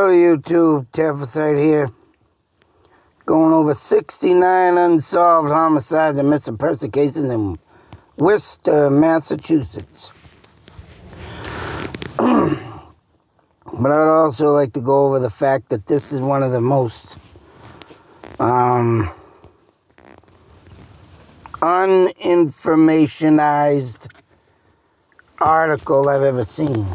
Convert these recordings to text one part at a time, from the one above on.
Hello YouTube, Terrified here. Going over 69 unsolved homicides and missing person cases in Worcester, Massachusetts. But I would also like to go over the fact that this is one of the most uninformationized article I've ever seen.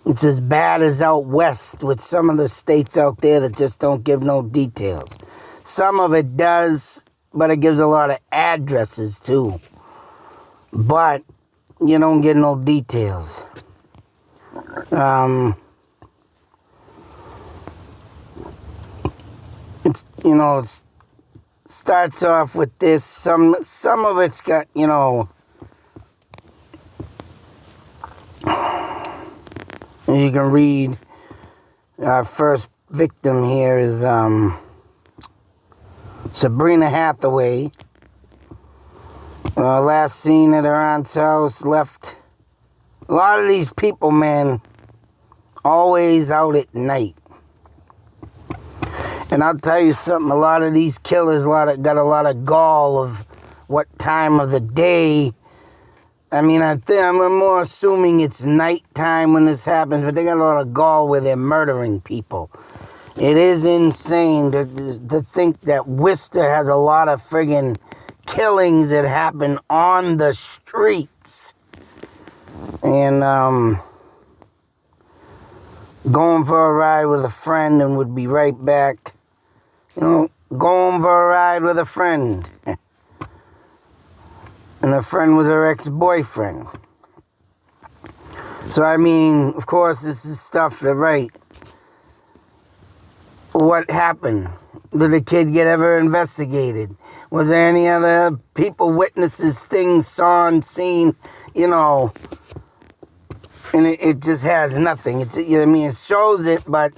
It's as bad as out west with some of the states out there that just don't give no details. Some of it does, but it gives a lot of addresses too. But you don't get no details. It's, it starts off with this. Some of it's got, you can read. Our first victim here is Sabrina Hathaway. Last seen at her aunt's house, left. A lot of these people, man, always out at night. And I'll tell you something, a lot of these killers got a lot of gall of what time of the day. I mean, I'm more assuming it's nighttime when this happens, but they got a lot of gall where they're murdering people. It is insane to think that Worcester has a lot of friggin' killings that happen on the streets. And going for a ride with a friend and would be right back. Going for a ride with a friend. And her friend was her ex-boyfriend. So, I mean, of course, this is stuff that, right. What happened? Did the kid get ever investigated? Was there any other people, witnesses, things, saw and seen, And it just has nothing. It shows it, but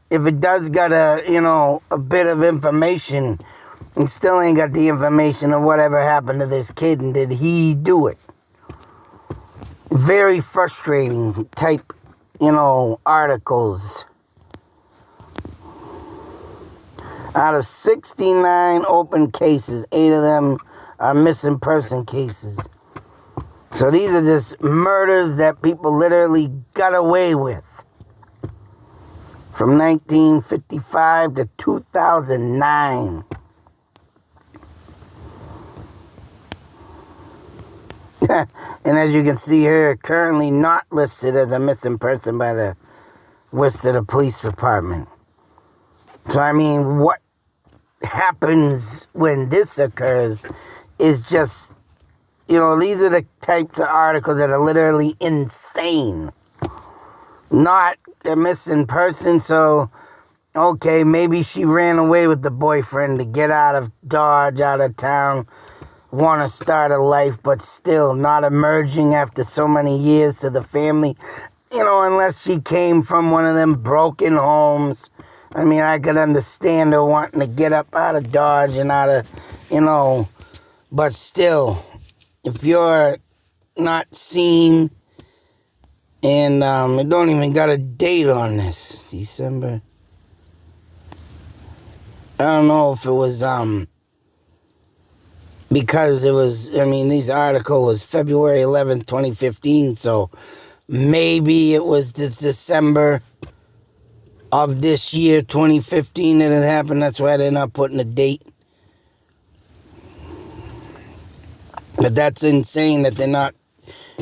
if it does got a bit of information, and still ain't got the information of whatever happened to this kid and did he do it. Very frustrating type, articles. Out of 69 open cases, 8 of them are missing person cases. So these are just murders that people literally got away with. From 1955 to 2009. And as you can see here, currently not listed as a missing person by the Worcester Police Department. So, I mean, what happens when this occurs is just, these are the types of articles that are literally insane. Not a missing person, so, okay, maybe she ran away with the boyfriend to get out of Dodge, out of town, want to start a life, but still not emerging after so many years to the family, unless she came from one of them broken homes. I mean, I could understand her wanting to get up out of Dodge and out of, but still, if you're not seen, and it don't even got a date on this, December. I don't know if it was, because it was, this article was February 11th, 2015, so maybe it was this December of this year, 2015, that it happened. That's why they're not putting a date. But that's insane that they're not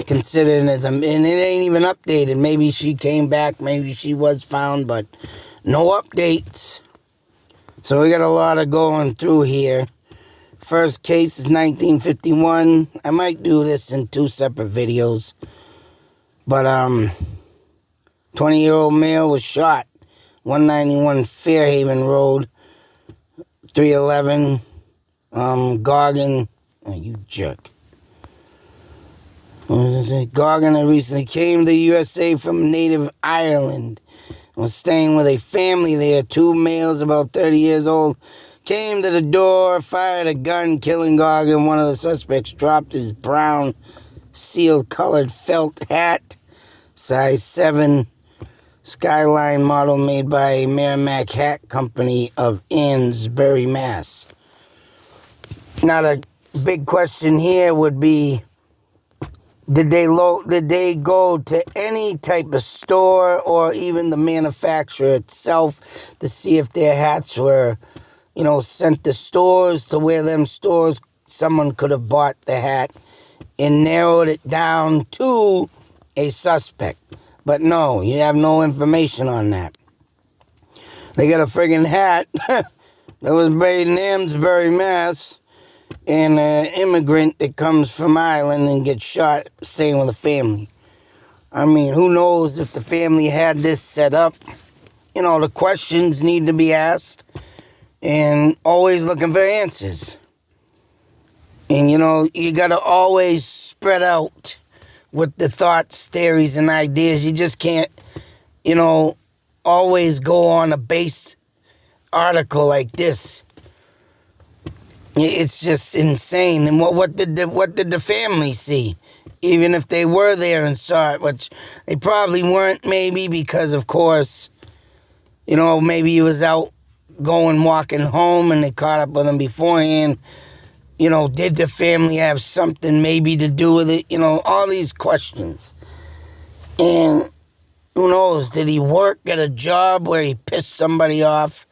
considering as and it ain't even updated. Maybe she came back, maybe she was found, but no updates. So we got a lot of going through here. First case is 1951. I might do this in 2 separate videos. But 20-year-old male was shot. 191 Fairhaven Road, 311 Goggin. Oh, you jerk. Goggin recently came to the USA from native Ireland and was staying with a family there. 2 males about 30 years old came to the door, fired a gun, killing Goggin. One of the suspects dropped his brown sealed colored felt hat, size 7, Skyline model made by Merrimack Hat Company of Amesbury, Mass. Now the big question here would be, did they go to any type of store or even the manufacturer itself to see if their hats were, sent to stores, to where them stores someone could have bought the hat and narrowed it down to a suspect? But no, you have no information on that. They got a friggin' hat that was made in Amesbury, Mass, and an immigrant that comes from Ireland and gets shot staying with a family. I mean, who knows if the family had this set up? The questions need to be asked and always looking for answers. And, you got to always spread out with the thoughts, theories, and ideas. You just can't, always go on a base article like this. It's just insane. And what did the family see? Even if they were there and saw it, which they probably weren't, maybe because, of course, maybe he was out walking home and they caught up with him beforehand. Did the family have something maybe to do with it? All these questions. And who knows, did he work at a job where he pissed somebody off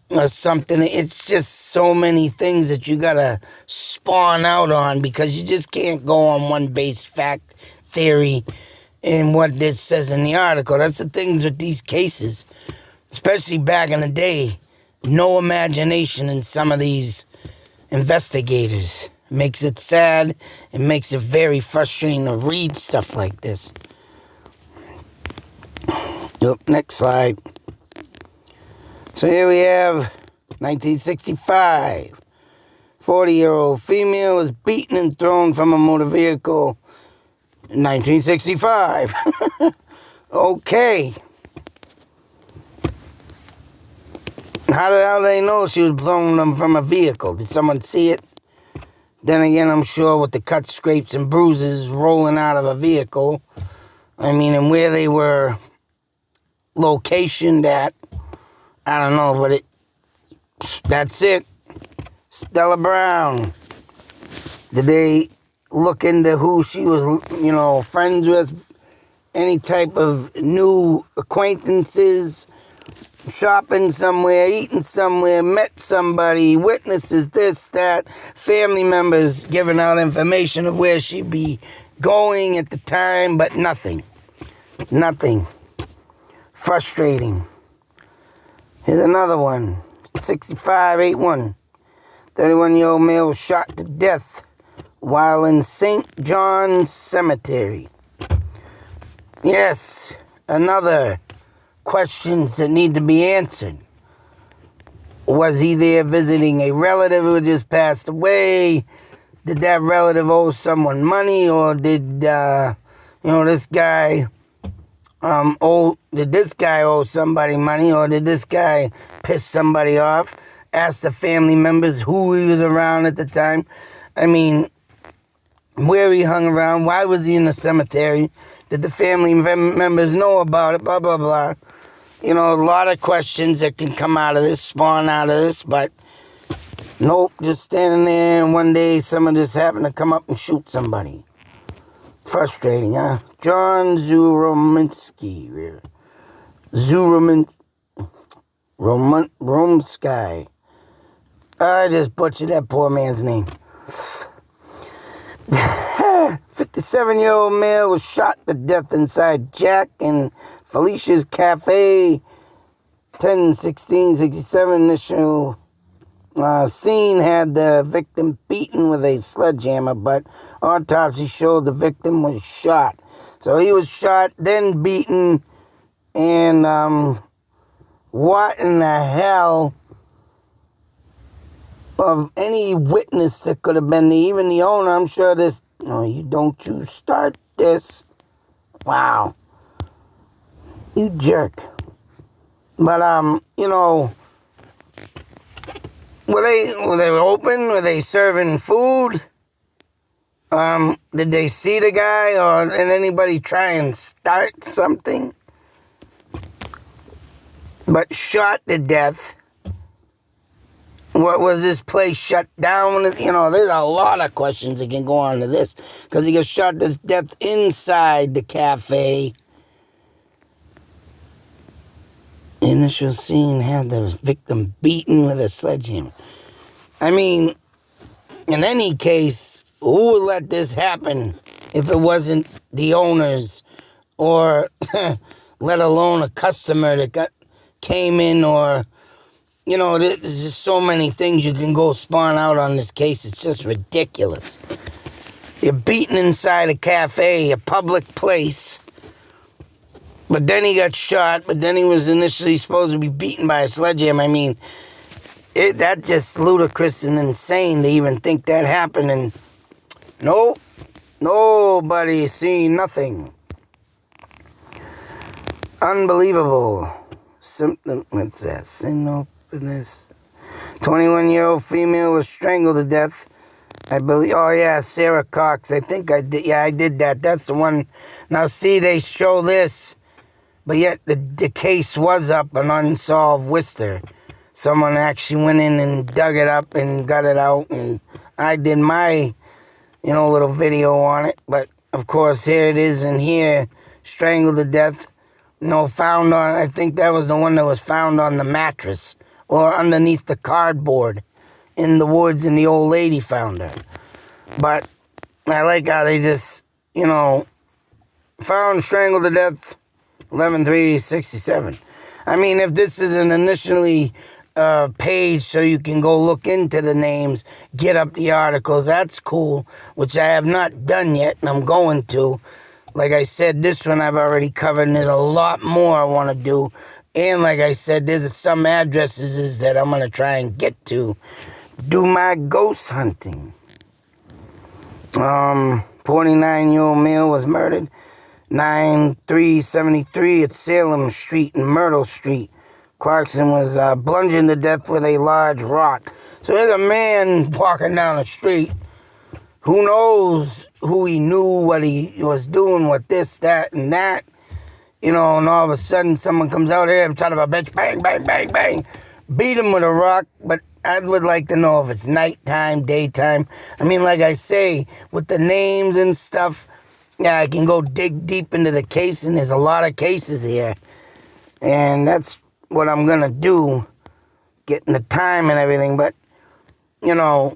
or something? It's just so many things that you gotta spawn out on, because you just can't go on one base fact, theory, and what this says in the article. That's the things with these cases, especially back in the day. No imagination in some of these investigators. It makes it sad. It makes it very frustrating to read stuff like this. Yep, next slide. So here we have 1965. 40-year-old female was beaten and thrown from a motor vehicle in 1965. Okay. How the hell they know she was thrown from a vehicle? Did someone see it? Then again, I'm sure with the cuts, scrapes, and bruises rolling out of a vehicle, and where they were locationed at, I don't know, but that's it. Stella Brown. Did they look into who she was, friends with? Any type of new acquaintances? Shopping somewhere, eating somewhere, met somebody, witnesses, this, that, family members giving out information of where she'd be going at the time, but nothing. Nothing. Frustrating. Here's another one. 6581. 31-year-old male was shot to death while in St. John's Cemetery. Yes, another questions that need to be answered. Was he there visiting a relative who just passed away? Did that relative owe someone money, or did this guy did this guy owe somebody money, or did this guy piss somebody off? Ask the family members who he was around at the time. Where he hung around. Why was he in the cemetery? Did the family members know about it? Blah, blah, blah. A lot of questions that can come out of this, spawn out of this, but nope, just standing there and one day someone just happened to come up and shoot somebody. Frustrating, huh? John Zurominski. Romsky. I just butchered that poor man's name. 57-year-old male was shot to death inside Jack and Felicia's Cafe. 10/16/67 initial scene had the victim beaten with a sledgehammer, but autopsy showed the victim was shot. So he was shot, then beaten, and what in the hell of any witness that could have been even the owner? I'm sure this. No, you start this. Wow. You jerk. But, were they open? Were they serving food? Did they see the guy, or did anybody try and start something? but shot to death. What was this place shut down? You know, there's a lot of questions that can go on to this. Because he got shot to death inside the cafe. Initial scene had the victim beaten with a sledgehammer. I mean, in any case, who would let this happen if it wasn't the owners or let alone a customer that came in, or, you know, there's just so many things you can go spawn out on this case. It's just ridiculous. You're beaten inside a cafe, a public place. But then he got shot, but then he was initially supposed to be beaten by a sledgehammer. I mean, that's just ludicrous and insane to even think that happened. And nope, nobody seen nothing. Unbelievable. Symptom, what's that? Synopsis. 21-year-old female was strangled to death. I believe, oh yeah, Sarah Cox. I think I did, yeah, I did that. That's the one. Now see, they show this. But yet the case was up on Unsolved Worcester. Someone actually went in and dug it up and got it out. And I did my, you know, little video on it. But, of course, here it is in here. Strangled to death. You know, found on, I think that was the one that was found on the mattress. Or underneath the cardboard in the woods, and the old lady found her. But I like how they just, you know, found strangled to death. 11/3/67. I mean, if this is an initially page so you can go look into the names, get up the articles, that's cool, which I have not done yet, and I'm going to. Like I said, this one I've already covered, and there's a lot more I want to do. And like I said, there's some addresses that I'm going to try and get to. Do my ghost hunting. 49-year-old male was murdered. 9373 at Salem Street and Myrtle Street. Clarkson was bludgeoned to death with a large rock. So there's a man walking down the street. Who knows who he knew, what he was doing with this, that, and that. You know, and all of a sudden someone comes out here, son of a bitch, bang, bang, bang, bang. Beat him with a rock, but I would like to know if it's nighttime, daytime. I mean, like I say, with the names and stuff, yeah, I can go dig deep into the case, and there's a lot of cases here. And that's what I'm going to do, getting the time and everything. But, you know,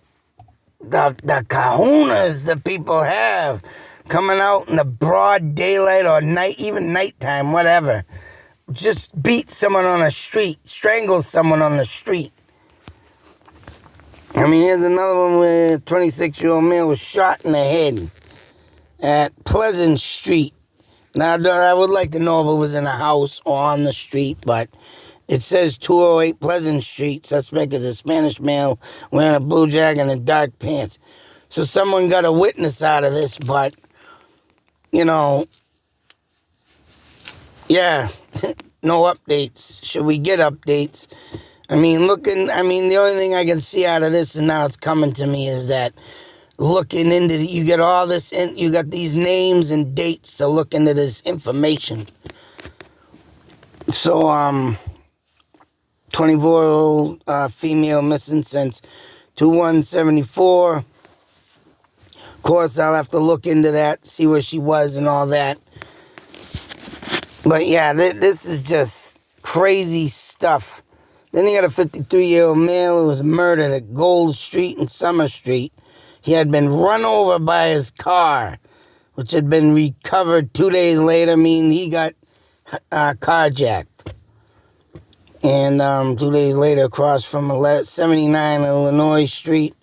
the kahunas that people have coming out in the broad daylight or night, even nighttime, whatever. Just beat someone on the street, strangle someone on the street. I mean, here's another one where a 26-year-old male was shot in the head at Pleasant Street. Now, I would like to know if it was in a house or on the street, but it says 208 Pleasant Street. Suspect is a Spanish male wearing a blue jacket and dark pants. So someone got a witness out of this, but, you know, yeah, no updates. Should we get updates? I mean, the only thing I can see out of this, and now it's coming to me, is that looking into you get all this, you got these names and dates to look into this information. So, 24-year-old female missing since 2174. Of course, I'll have to look into that, see where she was and all that. But yeah, this is just crazy stuff. Then you got a 53-year-old male who was murdered at Gold Street and Summer Street. He had been run over by his car, which had been recovered 2 days later, meaning he got carjacked. And 2 days later, across from 79 Illinois Street.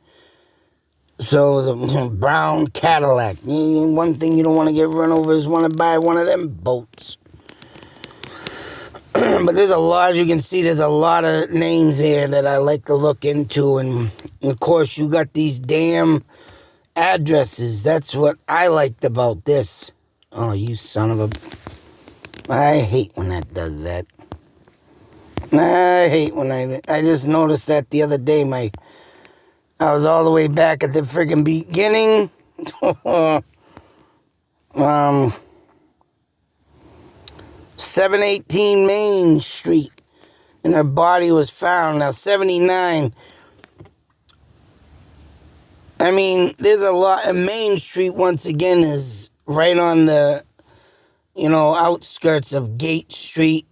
So it was a brown Cadillac. One thing you don't want to get run over is want to buy one of them boats. But there's a lot, as you can see, there's a lot of names here that I like to look into. And of course, you got these damn addresses. That's what I liked about this. Oh, you son of a... I hate when that does that. I hate when I just noticed that the other day. I was all the way back at the freaking beginning. 718 Main Street. and her body was found. Now, 79. I mean, there's a lot. And Main Street, once again, is right on the, outskirts of Gate Street.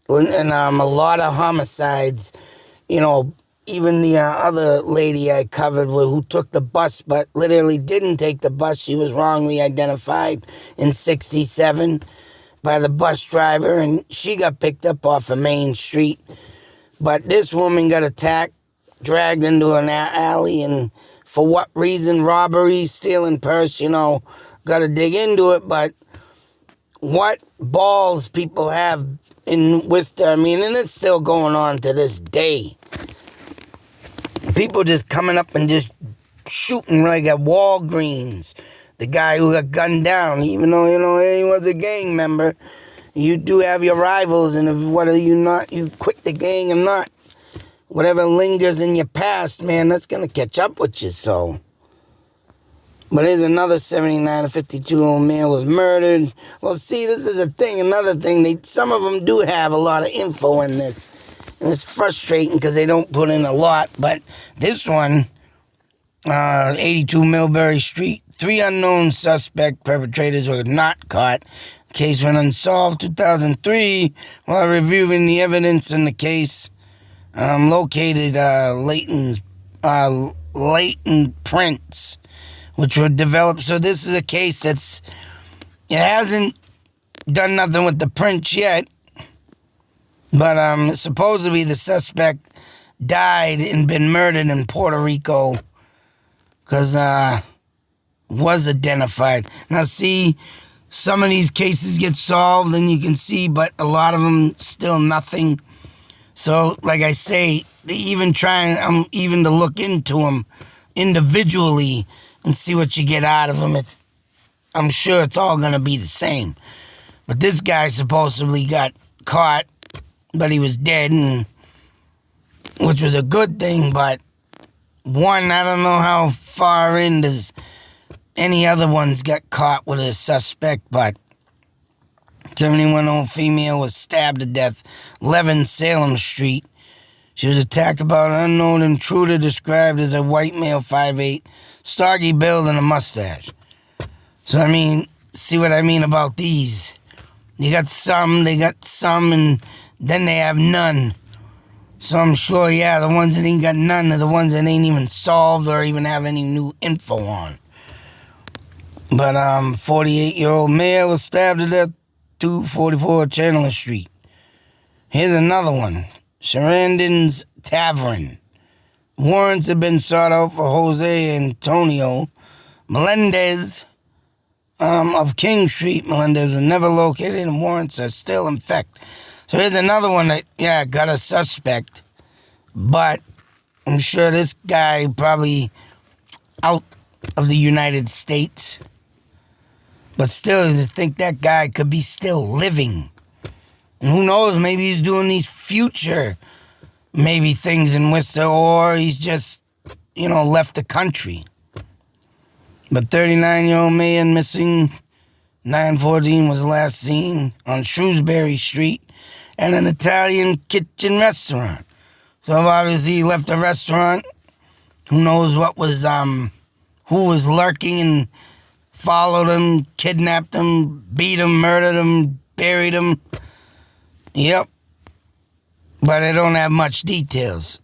And a lot of homicides. Even the other lady I covered who took the bus but literally didn't take the bus. She was wrongly identified in 67 by the bus driver, and she got picked up off of Main Street. But this woman got attacked, dragged into an alley, and for what reason? Robbery, stealing purse, got to dig into it. But what balls people have in Worcester, I mean, and it's still going on to this day. People just coming up and just shooting like at Walgreens. The guy who got gunned down, even though, he was a gang member, you do have your rivals, and if whether you quit the gang or not, whatever lingers in your past, man, that's going to catch up with you, so. But here's another 79 or 52-year-old man was murdered. Well, see, this is a thing, another thing. Some of them do have a lot of info in this, and it's frustrating because they don't put in a lot, but this one, 82 Millbury Street, 3 unknown suspect perpetrators were not caught. Case went unsolved 2003 while reviewing the evidence in the case. Located latent prints, which were developed. So this is a case it hasn't done nothing with the prints yet, but supposedly the suspect died and been murdered in Puerto Rico because was identified. Now see, some of these cases get solved and you can see, but a lot of them still nothing. So, like I say, they even trying even to look into them individually and see what you get out of them. I'm sure it's all going to be the same. But this guy supposedly got caught, but he was dead, which was a good thing. But one, I don't know how far in does any other ones get caught with a suspect, but 71-year-old female was stabbed to death, 11 Salem Street. She was attacked by an unknown intruder described as a white male, 5'8", stocky build and a mustache. So, I mean, see what I mean about these? They got some, and then they have none. So I'm sure, yeah, the ones that ain't got none are the ones that ain't even solved or even have any new info on. But 48-year-old male was stabbed to death, 244 Chandler Street. Here's another one. Sarandon's Tavern. Warrants have been sought out for Jose Antonio Melendez of King Street. Melendez was never located and warrants are still in effect. So here's another one that, got a suspect. But I'm sure this guy probably out of the United States. But still, to think that guy could be still living. And who knows, maybe he's doing these future things in Worcester, or he's just, left the country. But 39-year-old man missing, 9/14 was last seen on Shrewsbury Street at an Italian kitchen restaurant. So obviously he left the restaurant. Who knows what was, who was lurking and followed him, kidnapped him, beat him, murdered him, buried him. Yep. But I don't have much details.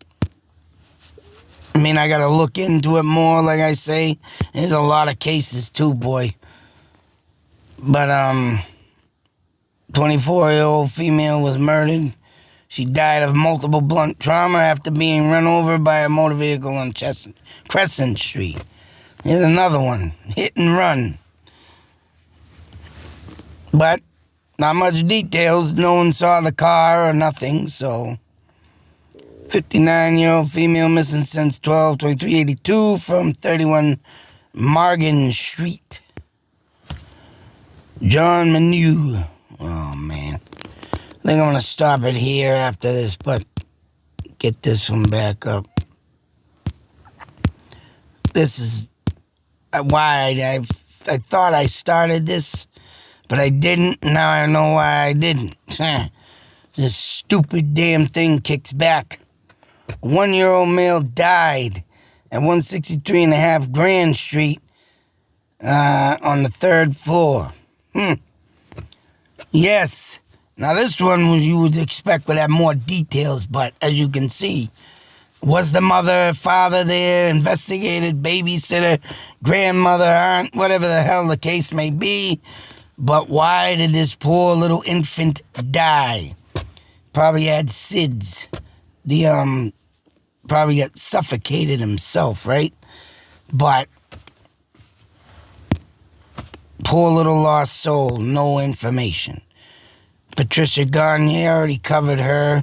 I mean, I gotta look into it more, like I say. There's a lot of cases too, boy. But, 24-year-old female was murdered. She died of multiple blunt trauma after being run over by a motor vehicle on Crescent Street. Here's another one. Hit and run. But not much details. No one saw the car or nothing, so. 59-year-old female missing since 12/23/82 from 31 Margan Street. John Manu. Oh, man. I think I'm going to stop it here after this, but get this one back up. This is why I thought I started this, but I didn't. Now I know why I didn't. This stupid damn thing kicks back. A 1-year-old male died at 163 and a half Grand Street on the 3rd floor. Yes. Now this one you would expect would have more details, but as you can see, was the mother, father there, investigated, babysitter, grandmother, aunt, whatever the hell the case may be. But why did this poor little infant die? Probably had SIDS. Probably got suffocated himself, right? But poor little lost soul, no information. Patricia Gagne, already covered her.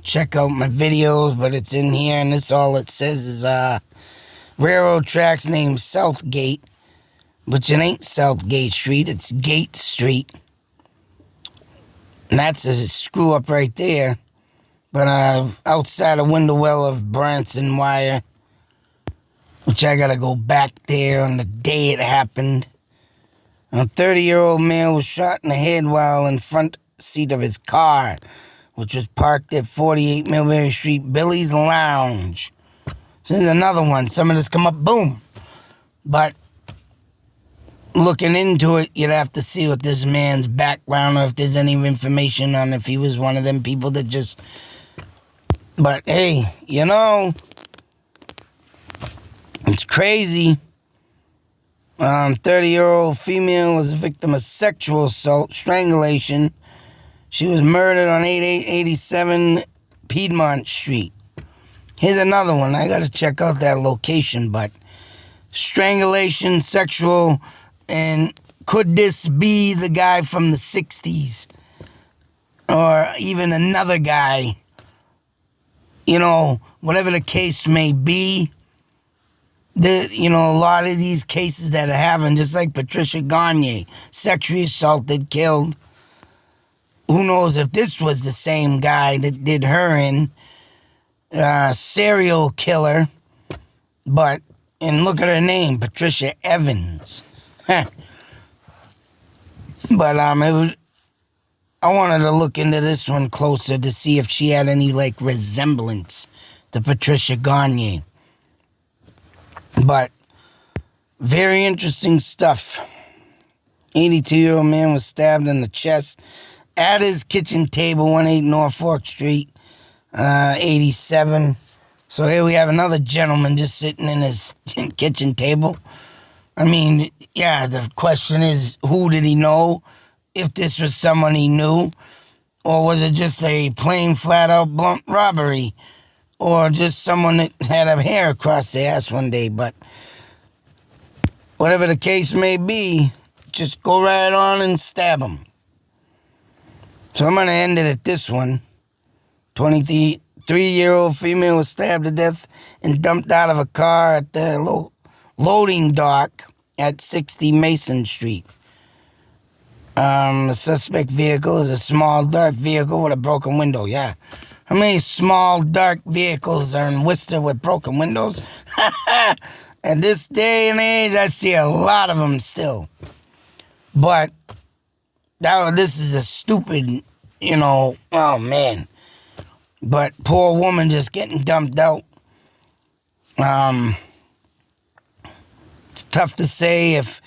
Check out my videos, but it's in here, and this all it says is railroad tracks named Southgate, which it ain't Southgate Street, it's Gate Street. And that's a screw up right there. But outside a window well of Branson wire, which I gotta go back there on the day it happened. A 30-year-old male was shot in the head while in front seat of his car, which was parked at 48 Millbury Street, Billy's Lounge. So there's another one. Some of this come up, boom. But looking into it, you'd have to see what this man's background, or if there's any information on if he was one of them people that just... But hey, you know, it's crazy. 30-year-old female was a victim of sexual assault, strangulation. She was murdered on 8887 Piedmont Street. Here's another one. I gotta check out that location, but strangulation, sexual, and could this be the guy from the 60s? Or even another guy? You know, whatever the case may be, a lot of these cases that are having, just like Patricia Gagne, sexually assaulted, killed. Who knows if this was the same guy that did her in, serial killer. And look at her name, Patricia Evans. But I wanted to look into this one closer to see if she had any, resemblance to Patricia Gagne. But very interesting stuff. 82-year-old man was stabbed in the chest at his kitchen table, 18 Norfolk Street, 87. So here we have another gentleman just sitting in his kitchen table. I mean, yeah, the question is, who did he know? If this was someone he knew, or was it just a plain, flat-out blunt robbery, or just someone that had a hair across their ass one day. But whatever the case may be, just go right on and stab him. So I'm going to end it at this one. 23-year-old female was stabbed to death and dumped out of a car at the loading dock at 60 Mason Street. The suspect vehicle is a small, dark vehicle with a broken window. Yeah. How many small, dark vehicles are in Worcester with broken windows? At this day and age, I see a lot of them still. But this is a stupid, oh man. But poor woman just getting dumped out. It's tough to say if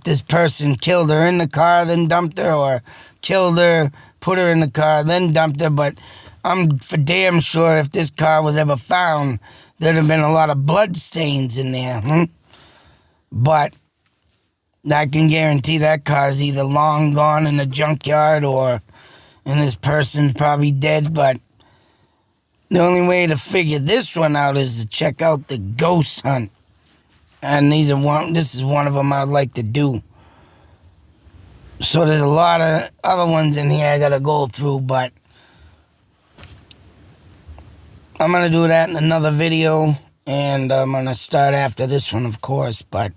this person killed her in the car, then dumped her, or killed her, put her in the car, then dumped her. But I'm for damn sure if this car was ever found, there'd have been a lot of blood stains in there. But I can guarantee that car's either long gone in the junkyard, and this person's probably dead. But the only way to figure this one out is to check out the ghost hunt. And this is one of them I'd like to do. So there's a lot of other ones in here I gotta go through, but I'm gonna do that in another video, and I'm gonna start after this one, of course. But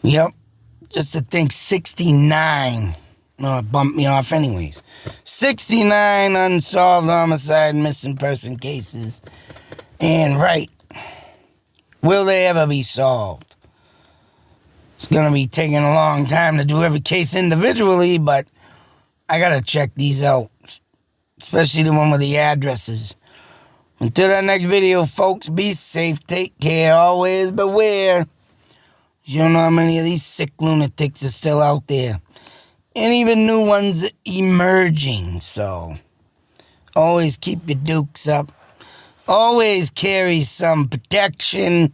yep, just to think 69. No, it bumped me off anyways. 69 unsolved homicide missing person cases. And right, will they ever be solved? It's going to be taking a long time to do every case individually, but I gotta check these out, especially the one with the addresses. Until that next video, folks, be safe, take care, always beware. You don't know how many of these sick lunatics are still out there. And even new ones emerging, so always keep your dukes up. Always carry some protection.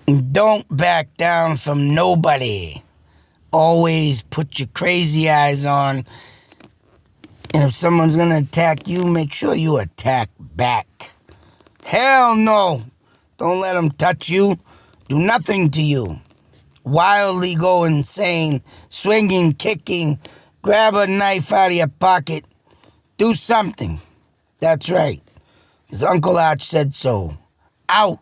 Don't back down from nobody. Always put your crazy eyes on. And if someone's gonna attack you, make sure you attack back. Hell no! Don't let them touch you. Do nothing to you. Wildly go insane. Swinging, kicking. Grab a knife out of your pocket. Do something. That's right. Because Uncle Arch said so. Out.